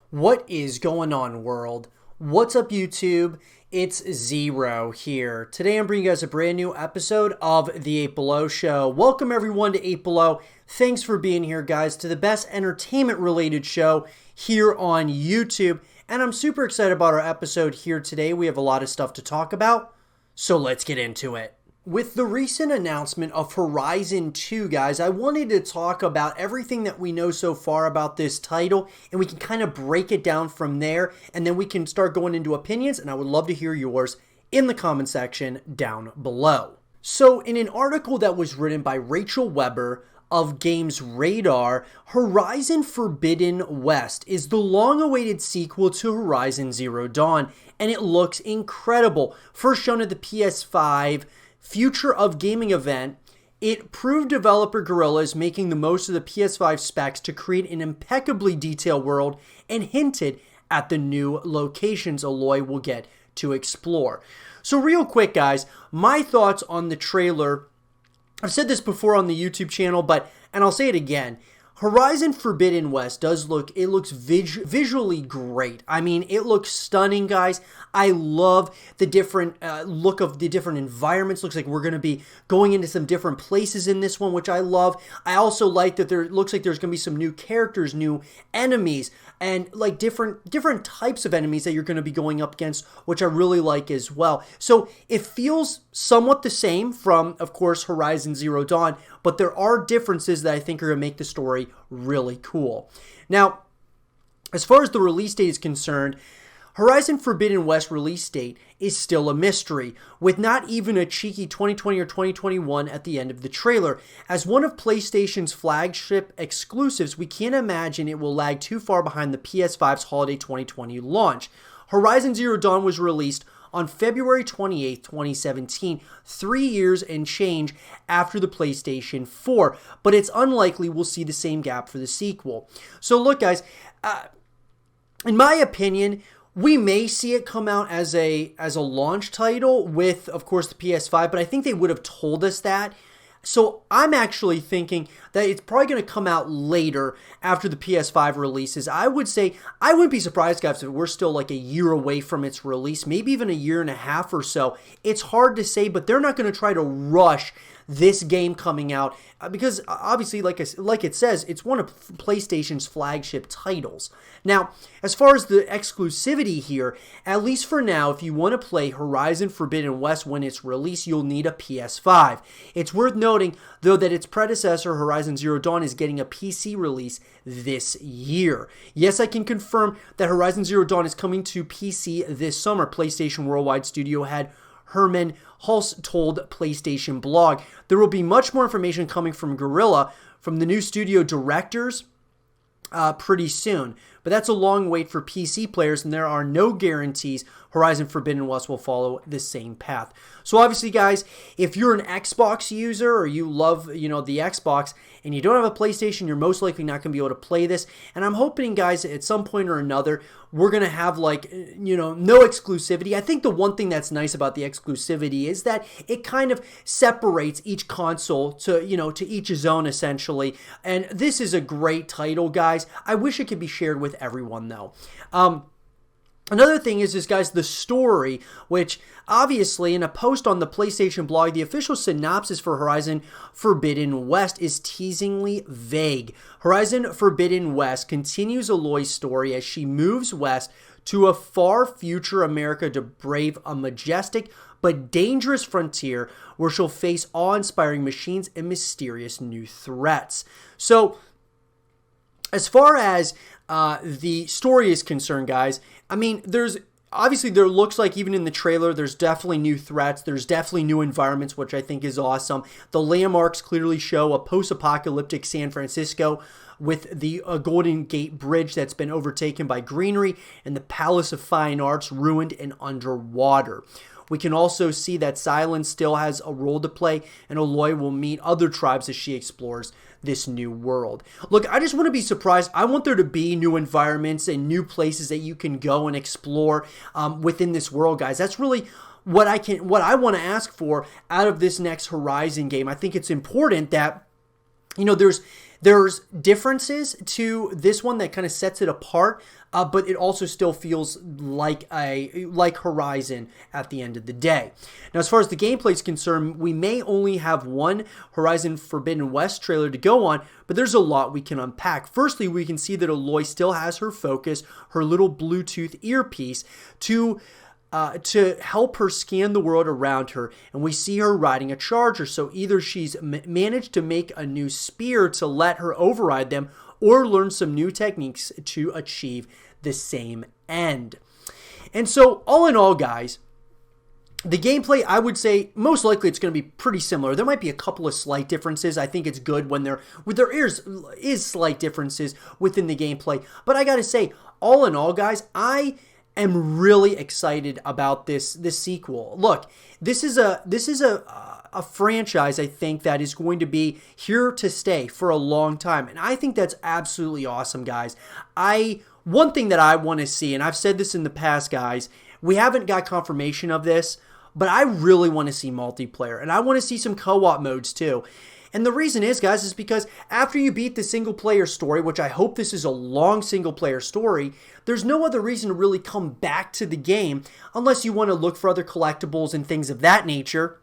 What is going on, world? What's up, YouTube? It's Zero here. Today I'm bringing you guys a brand new episode of The 8 Below Show. Welcome everyone to 8 Below. Thanks for being here, guys, to the best entertainment related show here on YouTube. And I'm super excited about our episode here today. We have a lot of stuff to talk about, so let's get into it. With the recent announcement of Horizon 2, guys, I wanted to talk about everything that we know so far about this title, and we can kind of break it down from there, and then we can start going into opinions, and I would love to hear yours in the comment section down below. So, in an article that was written by Rachel Weber of Games Radar, Horizon Forbidden West is the long-awaited sequel to Horizon Zero Dawn, and it looks incredible. First shown at the PS5 Future of Gaming event, it proved developer Guerrilla is making the most of the PS5 specs to create an impeccably detailed world and hinted at the new locations Aloy will get to explore. So real quick, guys, my thoughts on the trailer. I've said this before on the YouTube channel, and I'll say it again. Horizon Forbidden West looks visually great. I mean, it looks stunning, guys. I love the different look of the different environments. Looks like we're going to be going into some different places in this one, which I love. I also like that it looks like there's going to be some new characters, new enemies, and like different types of enemies that you're going to be going up against, which I really like as well. So it feels somewhat the same from, of course, Horizon Zero Dawn, but there are differences that I think are going to make the story really cool. Now, as far as the release date is concerned, Horizon Forbidden West release date is still a mystery, with not even a cheeky 2020 or 2021 at the end of the trailer. As one of PlayStation's flagship exclusives, we can't imagine it will lag too far behind the PS5's holiday 2020 launch. Horizon Zero Dawn was released on February 28, 2017, 3 years and change after the PlayStation 4, but it's unlikely we'll see the same gap for the sequel. So look, guys, in my opinion, we may see it come out as a launch title with, of course, the PS5, but I think they would have told us that. So I'm actually thinking that it's probably going to come out later after the PS5 releases. I would say, I wouldn't be surprised, guys, if we're still like a year away from its release, maybe even a year and a half or so. It's hard to say, but they're not going to try to rush this game coming out because obviously, like it says, it's one of PlayStation's flagship titles. Now, as far as the exclusivity here, at least for now, if you want to play Horizon Forbidden West when it's released, you'll need a PS5. It's worth noting, though, that its predecessor, Horizon Zero Dawn, is getting a PC release this year. Yes, I can confirm that Horizon Zero Dawn is coming to PC this summer. PlayStation Worldwide Studio head Herman Hulse told PlayStation Blog. There will be much more information coming from Guerrilla, from the new studio directors, pretty soon. But that's a long wait for PC players, and there are no guarantees Horizon Forbidden West will follow the same path. So obviously, guys, if you're an Xbox user or you love, the Xbox and you don't have a PlayStation, you're most likely not going to be able to play this. And I'm hoping, guys, at some point or another, we're going to have no exclusivity. I think the one thing that's nice about the exclusivity is that it kind of separates each console to each his own, essentially. And this is a great title, guys. I wish it could be shared with everyone, though. Another thing is, guys, the story, which obviously in a post on the PlayStation blog, the official synopsis for Horizon Forbidden West is teasingly vague. Horizon Forbidden West continues Aloy's story as she moves west to a far future America to brave a majestic but dangerous frontier where she'll face awe-inspiring machines and mysterious new threats. So, as far as the story is concerned, guys, I mean, there looks like even in the trailer, there's definitely new threats. There's definitely new environments, which I think is awesome. The landmarks clearly show a post-apocalyptic San Francisco with the Golden Gate Bridge that's been overtaken by greenery and the Palace of Fine Arts ruined and underwater. We can also see that Silence still has a role to play, and Aloy will meet other tribes as she explores this new world. Look, I just want to be surprised. I want there to be new environments and new places that you can go and explore within this world, guys. That's really what I want to ask for out of this next Horizon game. I think it's important that there's There's differences to this one that kind of sets it apart, but it also still feels like Horizon at the end of the day. Now, as far as the gameplay is concerned, we may only have one Horizon Forbidden West trailer to go on, but there's a lot we can unpack. Firstly, we can see that Aloy still has her focus, her little Bluetooth earpiece, to help her scan the world around her, and we see her riding a charger. So either she's managed to make a new spear to let her override them, or learn some new techniques to achieve the same end. And so all in all, guys, the gameplay, I would say, most likely it's going to be pretty similar. There might be a couple of slight differences. I think it's good when there is slight differences within the gameplay. But I got to say, all in all, guys, I am really excited about this sequel. Look, this is a franchise, I think, that is going to be here to stay for a long time, and I think that's absolutely awesome, guys. One thing that I want to see, and I've said this in the past, guys, we haven't got confirmation of this, but I really want to see multiplayer, and I want to see some co-op modes too. And the reason is, guys, is because after you beat the single-player story, which I hope this is a long single-player story, there's no other reason to really come back to the game unless you want to look for other collectibles and things of that nature.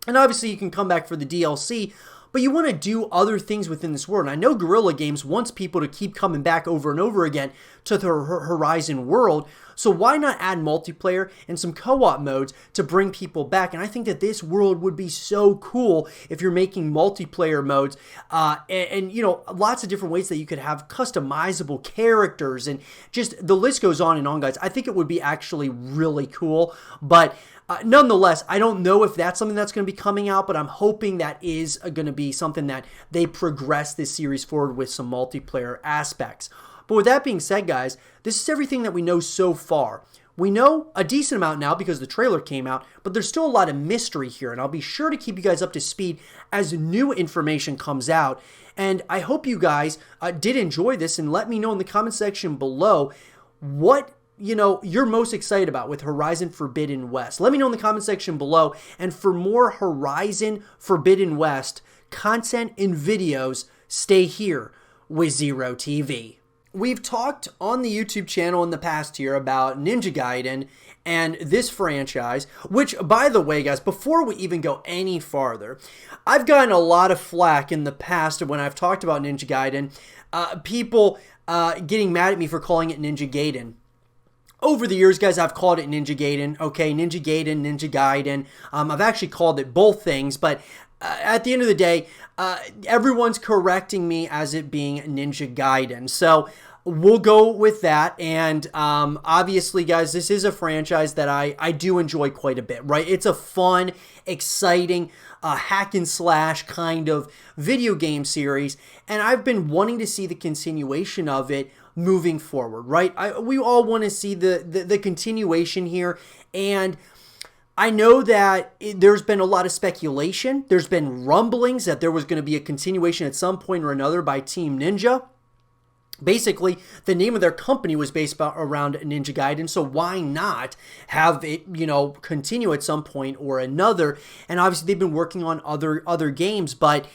And obviously you can come back for the DLC, but you want to do other things within this world. And I know Guerrilla Games wants people to keep coming back over and over again to the Horizon world, so why not add multiplayer and some co-op modes to bring people back? And I think that this world would be so cool if you're making multiplayer modes and you know, lots of different ways that you could have customizable characters, and just the list goes on and on, guys. I think it would be actually really cool, but nonetheless, I don't know if that's something that's going to be coming out, but I'm hoping that is going to be something that they progress this series forward with some multiplayer aspects. But with that being said, guys, this is everything that we know so far. We know a decent amount now because the trailer came out, but there's still a lot of mystery here, and I'll be sure to keep you guys up to speed as new information comes out. And I hope you guys did enjoy this, and let me know in the comment section below what you're most excited about with Horizon Forbidden West. Let me know in the comment section below. And for more Horizon Forbidden West content and videos, stay here with Zero TV. We've talked on the YouTube channel in the past here about Ninja Gaiden and this franchise, which, by the way, guys, before we even go any farther, I've gotten a lot of flack in the past when I've talked about Ninja Gaiden, people getting mad at me for calling it Ninja Gaiden. Over the years, guys, I've called it Ninja Gaiden, okay? Ninja Gaiden, Ninja Gaiden. I've actually called it both things, but at the end of the day, everyone's correcting me as it being Ninja Gaiden. So we'll go with that. And obviously, guys, this is a franchise that I do enjoy quite a bit, right? It's a fun, exciting, hack and slash kind of video game series, and I've been wanting to see the continuation of it moving forward, right? We all want to see the continuation here, and I know that there's been a lot of speculation. There's been rumblings that there was going to be a continuation at some point or another by Team Ninja. Basically, the name of their company was based around Ninja Gaiden, so why not have it, continue at some point or another? And obviously, they've been working on other games, but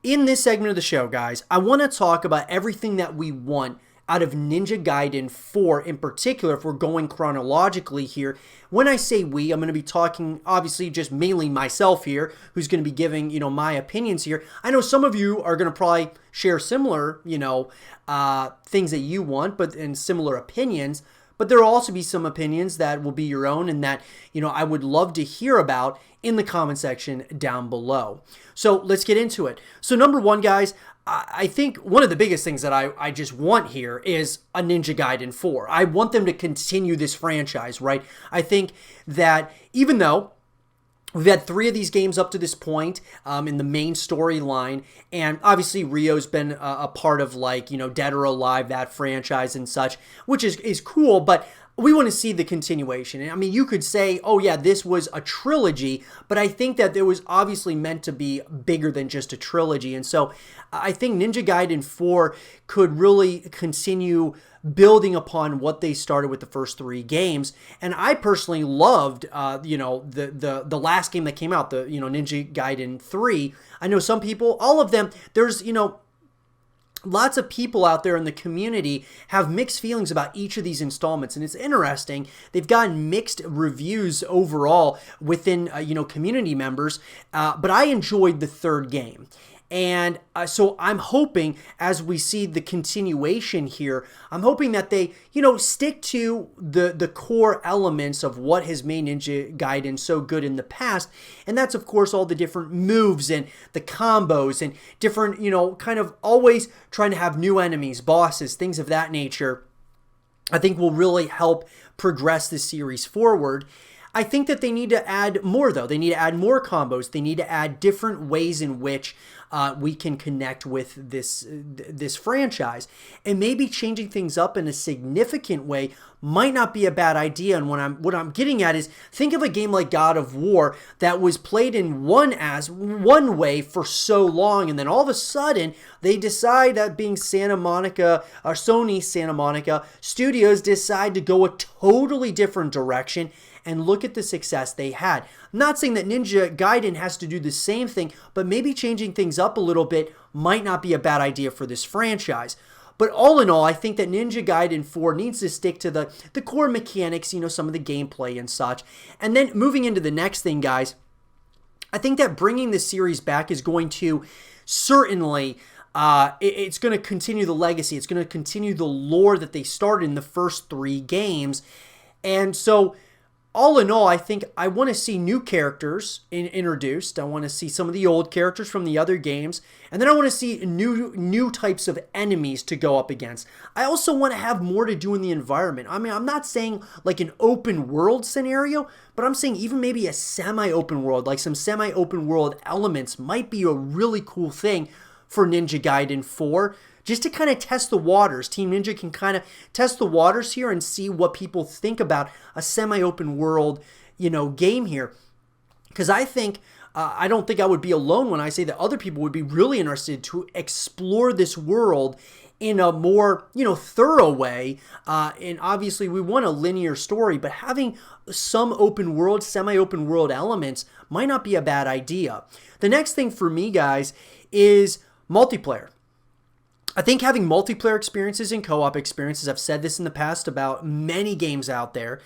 in this segment of the show, guys, I want to talk about everything that we want out of Ninja Gaiden 4 in particular, if we're going chronologically here. When I say we, I'm going to be talking, obviously, just mainly myself here, who's going to be giving, my opinions here. I know some of you are going to probably share similar, things that you want, and similar opinions. But there will also be some opinions that will be your own and that, I would love to hear about in the comment section down below. So let's get into it. So number one, guys, I think one of the biggest things that I just want here is a Ninja Gaiden 4. I want them to continue this franchise, right? I think that even though we've had 3 of these games up to this point in the main storyline, and obviously Ryo's been a part of Dead or Alive, that franchise and such, which is cool, but we want to see the continuation. And I mean, you could say, oh yeah, this was a trilogy, but I think that it was obviously meant to be bigger than just a trilogy. And so I think Ninja Gaiden 4 could really continue building upon what they started with the first 3 games. And I personally loved, the last game that came out, the, Ninja Gaiden 3. I know some people, all of them, there's, lots of people out there in the community have mixed feelings about each of these installments, and it's interesting. They've gotten mixed reviews overall within, community members, but I enjoyed the 3rd game. And so I'm hoping, as we see the continuation here, I'm hoping that they, stick to the core elements of what has made Ninja Gaiden so good in the past. And that's, of course, all the different moves and the combos and different, kind of always trying to have new enemies, bosses, things of that nature. I think will really help progress this series forward. I think that they need to add more, though. They need to add more combos. They need to add different ways in which we can connect with this franchise. And maybe changing things up in a significant way might not be a bad idea. And what I'm getting at is, think of a game like God of War that was played in one way for so long, and then all of a sudden they decide, that being Santa Monica or Sony Santa Monica Studios, decide to go a totally different direction. And look at the success they had. I'm not saying that Ninja Gaiden has to do the same thing, but maybe changing things up a little bit might not be a bad idea for this franchise. But all in all, I think that Ninja Gaiden 4 needs to stick to the core mechanics, some of the gameplay and such. And then moving into the next thing, guys, I think that bringing the series back is going to certainly... it's going to continue the legacy. It's going to continue the lore that they started in the first 3 games. And so... all in all, I think I want to see new characters introduced. I want to see some of the old characters from the other games. And then I want to see new types of enemies to go up against. I also want to have more to do in the environment. I mean, I'm not saying like an open world scenario, but I'm saying even maybe a semi-open world, like some semi-open world elements might be a really cool thing for Ninja Gaiden 4. Just to kind of test the waters. Team Ninja can kind of test the waters here and see what people think about a semi-open world, game here. Because I think, I don't think I would be alone when I say that other people would be really interested to explore this world in a more, thorough way. And obviously we want a linear story, but having some open world, semi-open world elements might not be a bad idea. The next thing for me, guys, is multiplayer. I think having multiplayer experiences and co-op experiences, I've said this in the past about many games out there,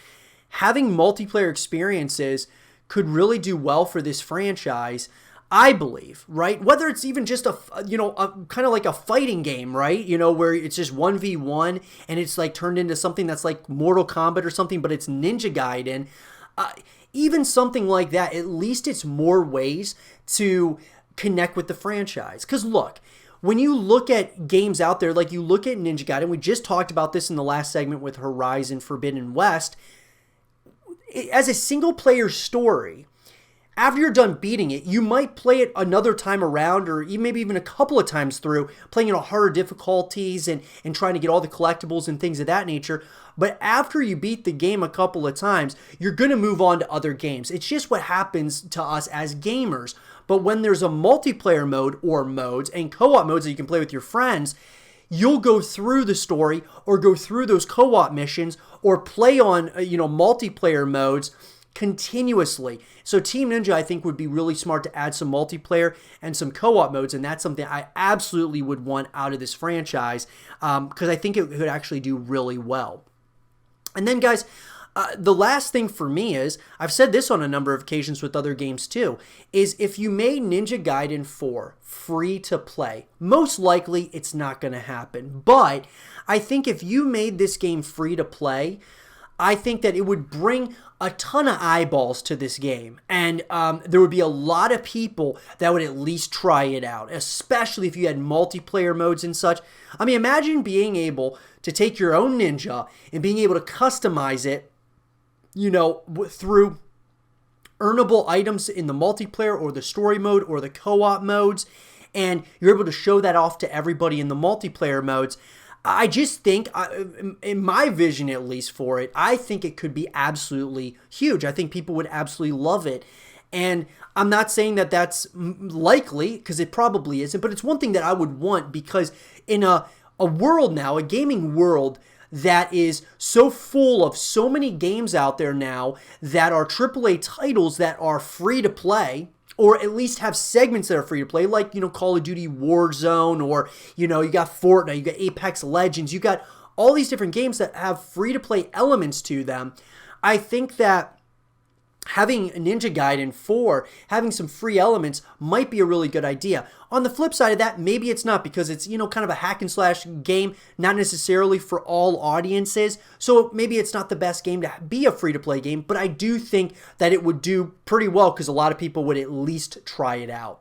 having multiplayer experiences could really do well for this franchise, I believe, right? Whether it's even just a kind of like a fighting game, right? Where it's just 1v1 and it's like turned into something that's like Mortal Kombat or something, but it's Ninja Gaiden. Even something like that, at least it's more ways to connect with the franchise. Because look, when you look at games out there, like you look at Ninja Gaiden, we just talked about this in the last segment with Horizon Forbidden West, as a single player story, after you're done beating it, you might play it another time around, or maybe even a couple of times through, playing it on harder difficulties and trying to get all the collectibles and things of that nature. But after you beat the game a couple of times, you're going to move on to other games. It's just what happens to us as gamers. But when there's a multiplayer mode or modes and co-op modes that you can play with your friends, you'll go through the story or go through those co-op missions or play on, multiplayer modes continuously. So Team Ninja, I think, would be really smart to add some multiplayer and some co-op modes, and that's something I absolutely would want out of this franchise because I think it could actually do really well. And then, guys, the last thing for me is, I've said this on a number of occasions with other games too, is if you made Ninja Gaiden 4 free to play, most likely it's not going to happen. But I think if you made this game free to play, I think that it would bring a ton of eyeballs to this game. And there would be a lot of people that would at least try it out, especially if you had multiplayer modes and such. I mean, imagine being able to take your own ninja and being able to customize it, through earnable items in the multiplayer or the story mode or the co-op modes, and you're able to show that off to everybody in the multiplayer modes. I just think, in my vision at least for it, I think it could be absolutely huge. I think people would absolutely love it. And I'm not saying that that's likely, because it probably isn't, but it's one thing that I would want, because in a world now, a gaming world that is so full of so many games out there now that are AAA titles that are free to play, or at least have segments that are free to play, like, Call of Duty Warzone, or, you got Fortnite, you got Apex Legends, you got all these different games that have free to play elements to them. I think that having Ninja Gaiden 4, having some free elements might be a really good idea. On the flip side of that, maybe it's not, because it's, kind of a hack and slash game, not necessarily for all audiences. So maybe it's not the best game to be a free-to-play game, but I do think that it would do pretty well, because a lot of people would at least try it out.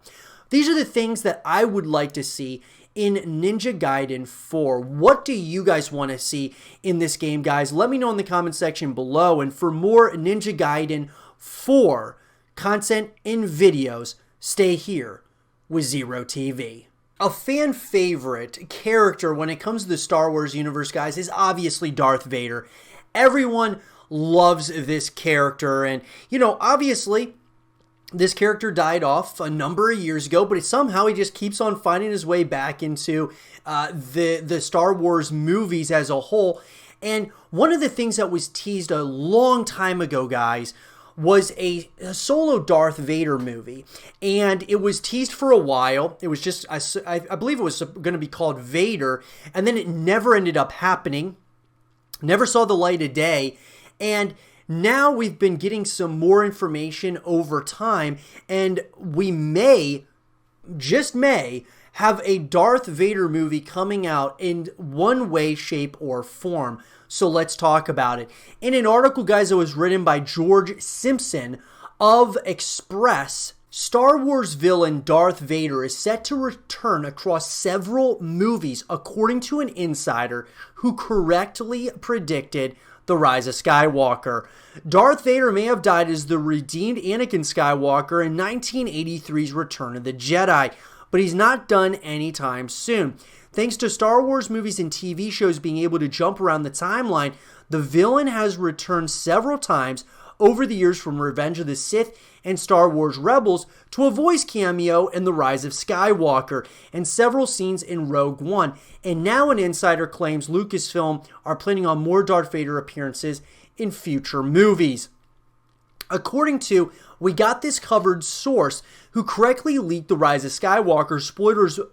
These are the things that I would like to see in Ninja Gaiden 4. What do you guys want to see in this game, guys? Let me know in the comment section below. And for more Ninja Gaiden 4 content and videos, stay here with Zero TV. A fan favorite character when it comes to the Star Wars universe, guys, is obviously Darth Vader. Everyone loves this character, and obviously this character died off a number of years ago, but somehow he just keeps on finding his way back into the Star Wars movies as a whole. And one of the things that was teased a long time ago, guys, was a solo Darth Vader movie, and it was teased for a while. It was just, I believe it was going to be called Vader, and then it never ended up happening, never saw the light of day, and now we've been getting some more information over time, and we may, just may, have a Darth Vader movie coming out in one way, shape, or form. So let's talk about it. In an article, guys, that was written by George Simpson of Express, Star Wars villain Darth Vader is set to return across several movies, according to an insider who correctly predicted The Rise of Skywalker. Darth Vader may have died as the redeemed Anakin Skywalker in 1983's Return of the Jedi, but he's not done anytime soon. Thanks to Star Wars movies and TV shows being able to jump around the timeline, the villain has returned several times over the years, from Revenge of the Sith and Star Wars Rebels to a voice cameo in The Rise of Skywalker and several scenes in Rogue One. And now an insider claims Lucasfilm are planning on more Darth Vader appearances in future movies. According to We Got This Covered source, who correctly leaked The Rise of Skywalker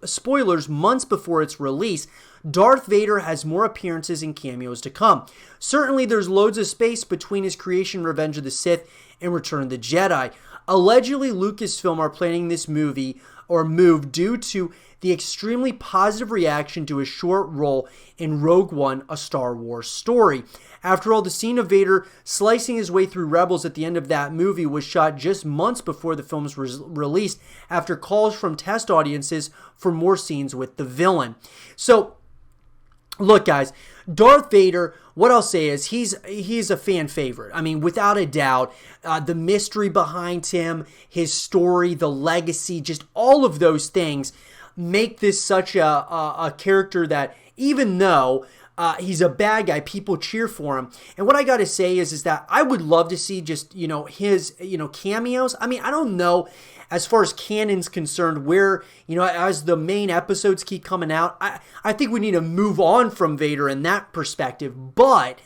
spoilers months before its release, Darth Vader has more appearances and cameos to come. Certainly, there's loads of space between his creation, Revenge of the Sith, and Return of the Jedi. Allegedly, Lucasfilm are planning this movie or move due to the extremely positive reaction to his short role in Rogue One, A Star Wars Story. After all, the scene of Vader slicing his way through Rebels at the end of that movie was shot just months before the film was released, after calls from test audiences for more scenes with the villain. So, look, guys, Darth Vader, what I'll say is he's a fan favorite. I mean, without a doubt, the mystery behind him, his story, the legacy, just all of those things make this such a character that, even though he's a bad guy, people cheer for him. And what I got to say is that I would love to see just, his, cameos. I mean, I don't know, as far as canon's concerned, where, as the main episodes keep coming out, I think we need to move on from Vader in that perspective. But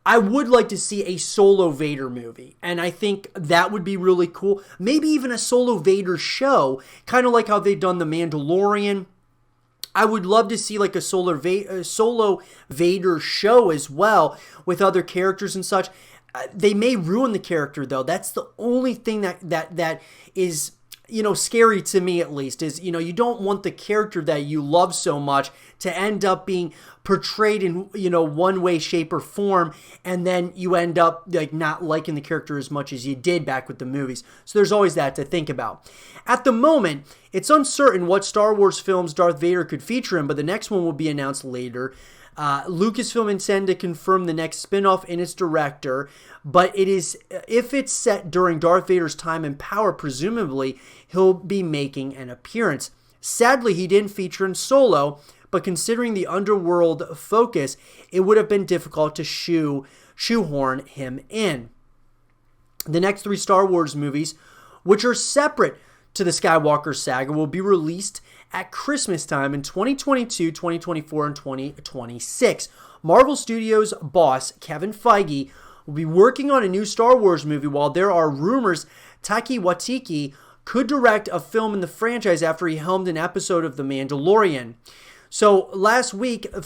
I would like to see a solo Vader movie, and I think that would be really cool. Maybe even a solo Vader show, kind of like how they've done The Mandalorian. I would love to see like a solo Vader show as well, with other characters and such. They may ruin the character, though. That's the only thing that is, scary to me, at least, is, you don't want the character that you love so much to end up being portrayed in, one way, shape, or form, and then you end up like not liking the character as much as you did back with the movies. So there's always that to think about. At the moment, it's uncertain what Star Wars films Darth Vader could feature in, but the next one will be announced later. Lucasfilm intend to confirm the next spin-off and its director, but if it's set during Darth Vader's time in power, presumably he'll be making an appearance. Sadly, he didn't feature in Solo, but considering the underworld focus, it would have been difficult to shoehorn him in. The next 3 Star Wars movies, which are separate to the Skywalker saga, will be released at Christmas time in 2022, 2024, and 2026. Marvel Studios boss Kevin Feige will be working on a new Star Wars movie, while there are rumors Taika Waititi could direct a film in the franchise after he helmed an episode of The Mandalorian. So last week, the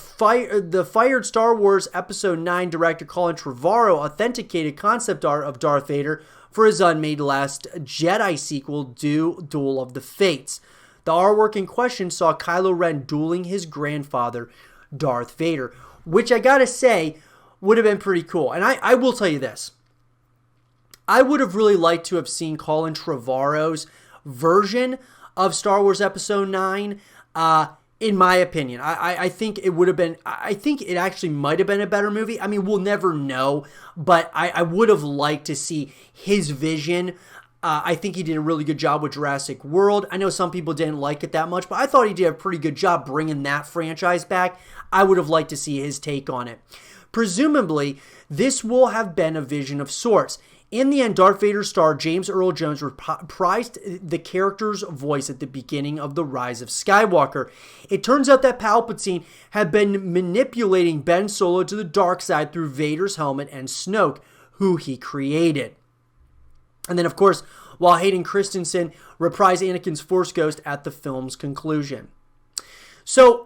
fired Star Wars Episode 9 director Colin Trevorrow authenticated concept art of Darth Vader for his unmade Last Jedi sequel, Duel of the Fates. The artwork in question saw Kylo Ren dueling his grandfather, Darth Vader, which I gotta say would have been pretty cool. And I will tell you this. I would have really liked to have seen Colin Trevorrow's version of Star Wars Episode 9, in my opinion. I think it would have been, I think it actually might have been a better movie. I mean, we'll never know, but I would have liked to see his vision. I think he did a really good job with Jurassic World. I know some people didn't like it that much, but I thought he did a pretty good job bringing that franchise back. I would have liked to see his take on it. Presumably, this will have been a vision of sorts. In the end, Darth Vader star James Earl Jones reprised the character's voice at the beginning of The Rise of Skywalker. It turns out that Palpatine had been manipulating Ben Solo to the dark side through Vader's helmet and Snoke, who he created. And then, of course, while Hayden Christensen reprised Anakin's Force Ghost at the film's conclusion. So,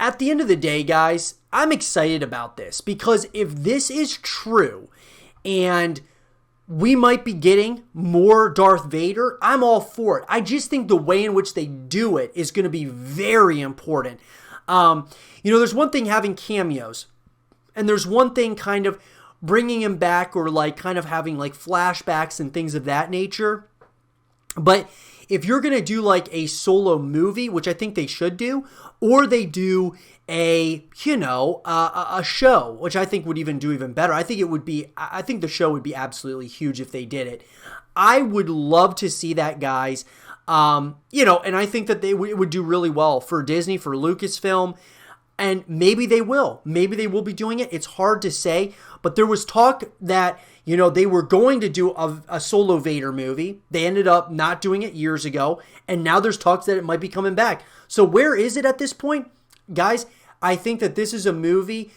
at the end of the day, guys, I'm excited about this because if this is true and we might be getting more Darth Vader, I'm all for it. I just think the way in which they do it is going to be very important. There's one thing having cameos, and there's one thing kind of bringing him back or like kind of having like flashbacks and things of that nature. But if you're going to do like a solo movie, which I think they should do, or they do a show, which I think would even do even better. I think the show would be absolutely huge if they did it. I would love to see that, guys. And I think that it would do really well for Disney, for Lucasfilm, and maybe they will. Maybe they will be doing it. It's hard to say, but there was talk that, they were going to do a solo Vader movie. They ended up not doing it years ago, and now there's talks that it might be coming back. So where is it at this point? Guys, I think that this is a movie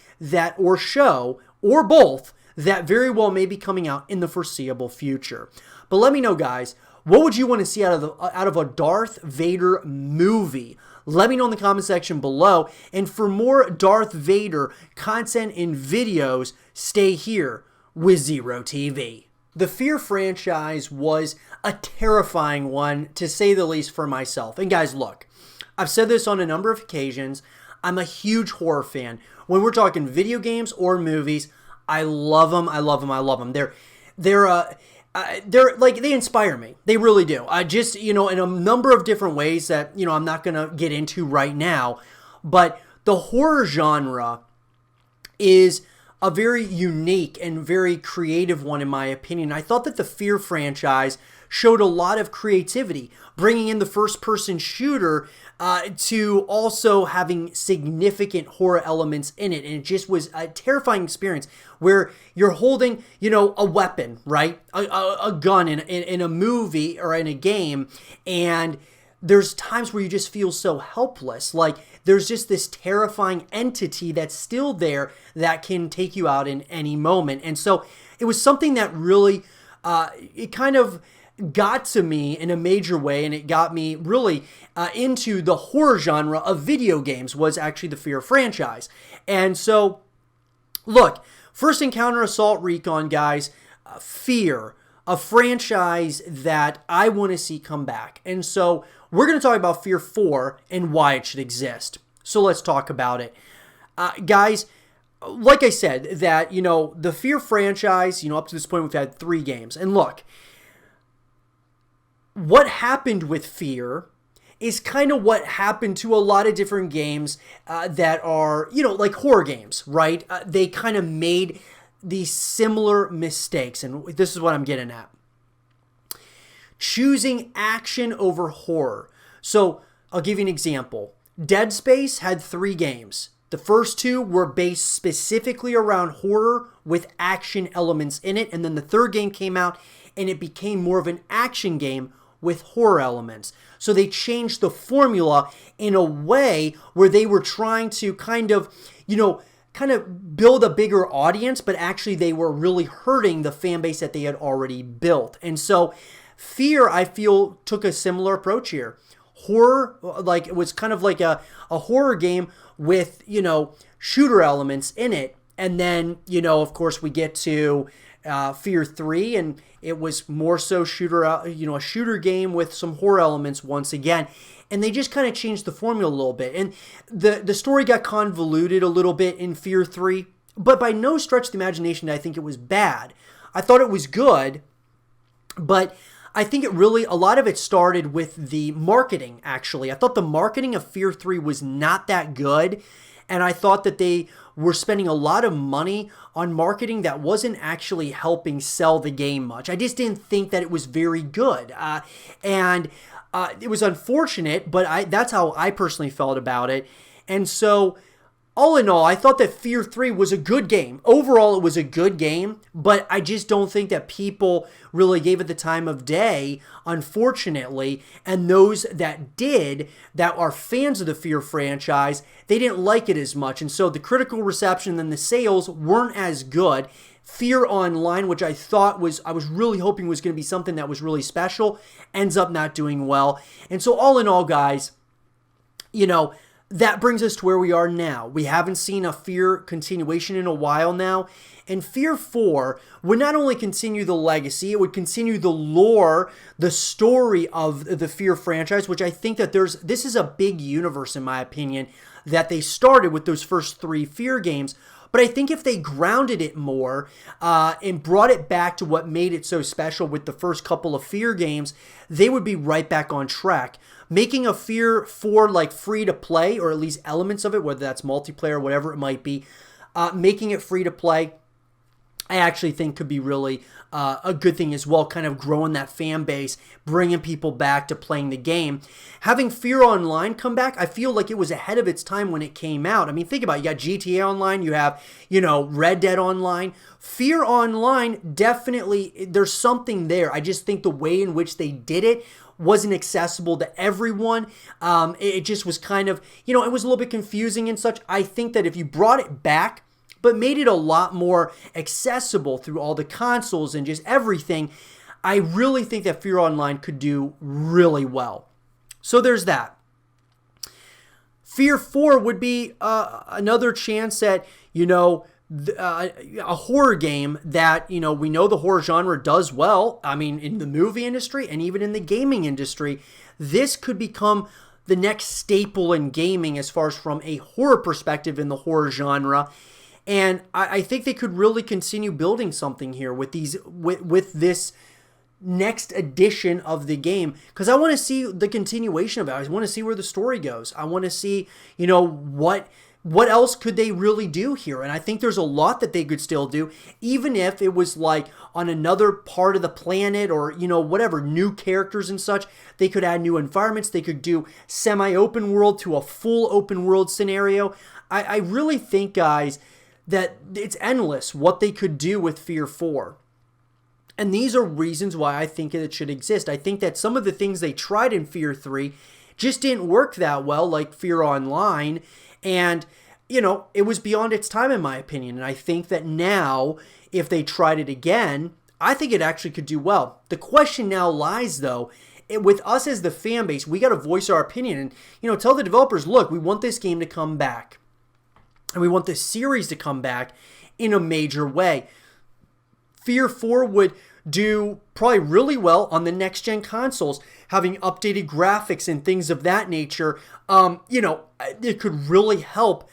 or show, or both, that very well may be coming out in the foreseeable future. But let me know, guys, what would you want to see out of a Darth Vader movie? Let me know in the comment section below. And for more Darth Vader content and videos, stay here with Zero TV. The Fear franchise was a terrifying one, to say the least, for myself. And guys, look, I've said this on a number of occasions. I'm a huge horror fan. When we're talking video games or movies, I love them. I love them. I love them. They're like, they inspire me. They really do. I just, in a number of different ways that, I'm not going to get into right now. But the horror genre is a very unique and very creative one, in my opinion. I thought that the Fear franchise showed a lot of creativity, bringing in the first-person shooter to also having significant horror elements in it. And it just was a terrifying experience where you're holding, a weapon, right? A gun in a movie or in a game, and there's times where you just feel so helpless. Like, there's just this terrifying entity that's still there that can take you out in any moment. And so it was something that really, it kind of got to me in a major way, and it got me really into the horror genre of video games, was actually the Fear franchise. And so, look, First Encounter Assault Recon, guys, Fear, a franchise that I want to see come back. And so we're going to talk about Fear 4 and why it should exist. So let's talk about it. Guys, like I said, that, the Fear franchise, up to this point, we've had 3 games. And look, what happened with Fear is kind of what happened to a lot of different games that are, like horror games, right? They kind of made these similar mistakes, and this is what I'm getting at. Choosing action over horror. So I'll give you an example. Dead Space had 3 games. The first 2 were based specifically around horror with action elements in it. And then the third game came out and it became more of an action game with horror elements. So they changed the formula in a way where they were trying to kind of build a bigger audience, but actually they were really hurting the fan base that they had already built. And so Fear, I feel, took a similar approach here. Horror, like it was kind of like a horror game with, shooter elements in it. And then, of course, we get to Fear 3, and it was more so a shooter game with some horror elements once again. And they just kind of changed the formula a little bit. And the story got convoluted a little bit in Fear 3, but by no stretch of the imagination did I think it was bad. I thought it was good, but I think a lot of it started with the marketing, actually. I thought the marketing of Fear 3 was not that good, and I thought that they were spending a lot of money on marketing that wasn't actually helping sell the game much. I just didn't think that it was very good. And it was unfortunate, but that's how I personally felt about it. And so, all in all, I thought that Fear 3 was a good game. Overall, it was a good game, but I just don't think that people really gave it the time of day, unfortunately. And those that did, that are fans of the Fear franchise, they didn't like it as much. And so the critical reception and the sales weren't as good. Fear Online, which I was really hoping was going to be something that was really special, ends up not doing well. And so all in all, guys, that brings us to where we are now. We haven't seen a Fear continuation in a while now. And Fear 4 would not only continue the legacy, it would continue the lore, the story of the Fear franchise, which I think that this is a big universe, in my opinion, that they started with those first 3 Fear games. But I think if they grounded it more and brought it back to what made it so special with the first couple of Fear games, they would be right back on track. Making a Fear 4 like free to play, or at least elements of it, whether that's multiplayer or whatever it might be, making it free to play, I actually think could be really a good thing as well, kind of growing that fan base, bringing people back to playing the game. Having Fear Online come back, I feel like it was ahead of its time when it came out. I mean, think about it. You got GTA Online, you have, Red Dead Online. Fear Online, definitely, there's something there. I just think the way in which they did it wasn't accessible to everyone. It just was kind of, it was a little bit confusing and such. I think that if you brought it back, but made it a lot more accessible through all the consoles and just everything, I really think that Fear Online could do really well. So there's that. Fear 4 would be another chance at, a horror game that, we know the horror genre does well. I mean, in the movie industry and even in the gaming industry, this could become the next staple in gaming as far as from a horror perspective in the horror genre. And I think they could really continue building something here with this next edition of the game, because I want to see the continuation of it. I want to see where the story goes. I want to see, what else could they really do here? And I think there's a lot that they could still do, even if it was like on another part of the planet or, whatever, new characters and such. They could add new environments. They could do semi-open world to a full open world scenario. I really think, guys, that it's endless what they could do with Fear 4. And these are reasons why I think it should exist. I think that some of the things they tried in Fear 3 just didn't work that well, like Fear Online. And, it was beyond its time, in my opinion. And I think that now, if they tried it again, I think it actually could do well. The question now lies, though, with us as the fan base, we got to voice our opinion and, tell the developers, look, we want this game to come back. And we want this series to come back in a major way. Fear 4 would do probably really well on the next-gen consoles, having updated graphics and things of that nature. It could really help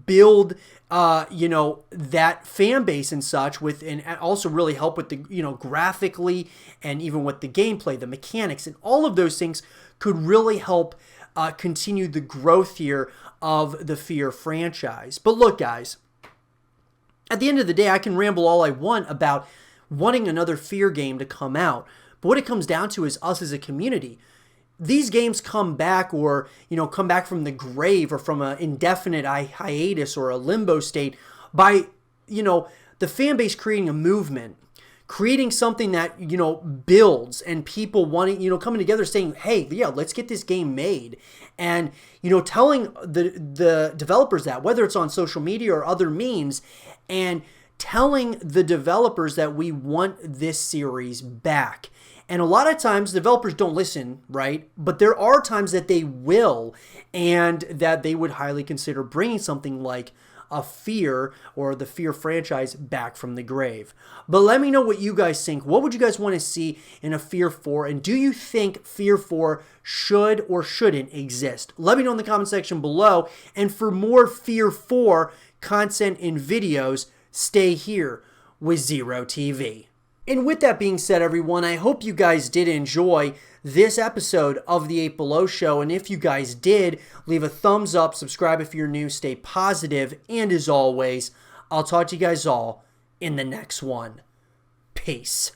build, that fan base and such and also really help with the, graphically and even with the gameplay, the mechanics, and all of those things could really help continue the growth here of the Fear franchise. But look, guys, at the end of the day, I can ramble all I want about wanting another Fear game to come out. But what it comes down to is us as a community. these games come back, or come back from the grave, or from an indefinite hiatus or a limbo state, by the fan base creating a movement, creating something that builds, and people wanting coming together saying, hey, yeah, let's get this game made, and telling the developers that, whether it's on social media or other means, and telling the developers that we want this series back. And a lot of times developers don't listen, right? But there are times that they will, and that they would highly consider bringing something like a Fear, or the Fear franchise, back from the grave. But let me know what you guys think. What would you guys want to see in a Fear 4? And do you think Fear 4 should or shouldn't exist? Let me know in the comment section below. And for more Fear 4 content and videos, stay here with Zero TV. And with that being said, everyone, I hope you guys did enjoy this episode of the 8 Below Show. And if you guys did, leave a thumbs up, subscribe if you're new, stay positive, and as always, I'll talk to you guys all in the next one. Peace.